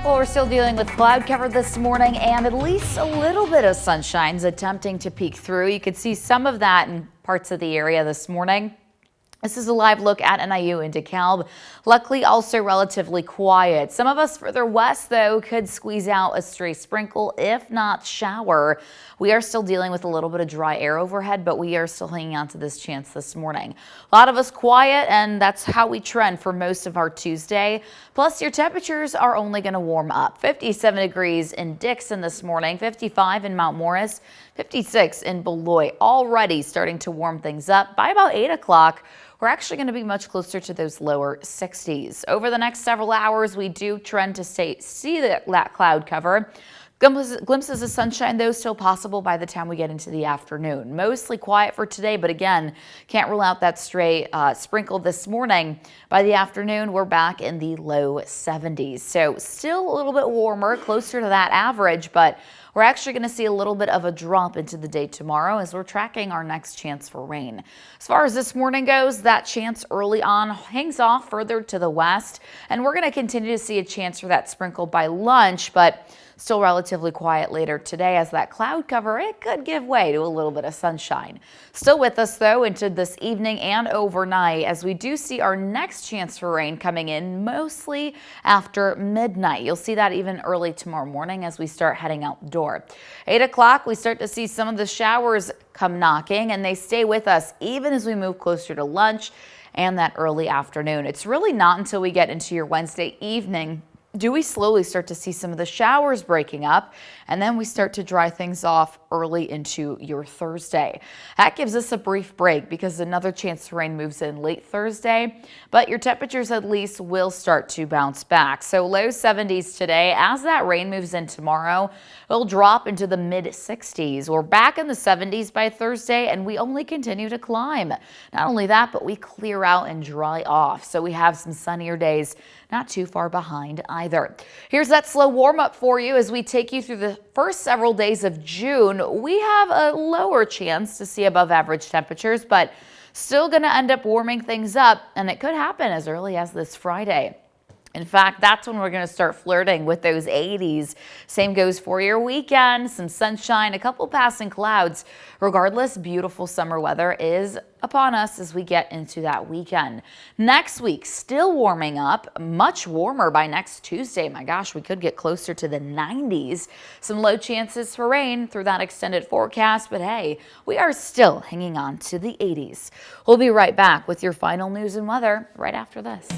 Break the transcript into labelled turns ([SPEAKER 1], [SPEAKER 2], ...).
[SPEAKER 1] Well, we're still dealing with cloud cover this morning and at least a little bit of sunshine's attempting to peek through. You could see some of that in parts of the area this morning. This is a live look at NIU in DeKalb. Luckily, also relatively quiet. Some of us further west, though, could squeeze out a stray sprinkle, if not shower. We are still dealing with a little bit of dry air overhead, but we are still hanging on to this chance this morning. A lot of us quiet, and that's how we trend for most of our Tuesday. Plus, your temperatures are only going to warm up. 57 degrees in Dixon this morning, 55 in Mount Morris, 56 in Beloit. Already starting to warm things up. By about 8 o'clock, we're actually going to be much closer to those lower 60s. Over the next several hours, we do trend to see that cloud cover. Glimpses of sunshine, though, still possible by the time we get into the afternoon. Mostly quiet for today, but again, can't rule out that stray sprinkle this morning. By the afternoon, we're back in the low 70s. So still a little bit warmer, closer to that average, but we're actually going to see a little bit of a drop into the day tomorrow as we're tracking our next chance for rain. As far as this morning goes, that chance early on hangs off further to the west, and we're going to continue to see a chance for that sprinkle by lunch, but still relatively quiet later today as that cloud cover, it could give way to a little bit of sunshine. Still with us, though, into this evening and overnight as we do see our next chance for rain coming in mostly after midnight. You'll see that even early tomorrow morning as we start heading outdoor. 8 o'clock, we start to see some of the showers come knocking, and they stay with us even as we move closer to lunch and that early afternoon. It's really not until we get into your Wednesday evening do we slowly start to see some of the showers breaking up, and then we start to dry things off early into your Thursday. That gives us a brief break because another chance for rain moves in late Thursday, but your temperatures at least will start to bounce back. So low 70s today. As that rain moves in tomorrow, it'll drop into the mid 60s. We're back in the 70s by Thursday, and we only continue to climb. Not only that, but we clear out and dry off. So we have some sunnier days not too far behind either. Here's that slow warm up for you as we take you through the first several days of June. We have a lower chance to see above average temperatures, but still going to end up warming things up, and it could happen as early as this Friday. In fact, that's when we're going to start flirting with those 80s. Same goes for your weekend. Some sunshine, a couple passing clouds. Regardless, beautiful summer weather is upon us as we get into that weekend. Next week, still warming up, much warmer by next Tuesday. My gosh, we could get closer to the 90s. Some low chances for rain through that extended forecast, but hey, we are still hanging on to the 80s. We'll be right back with your final news and weather right after this.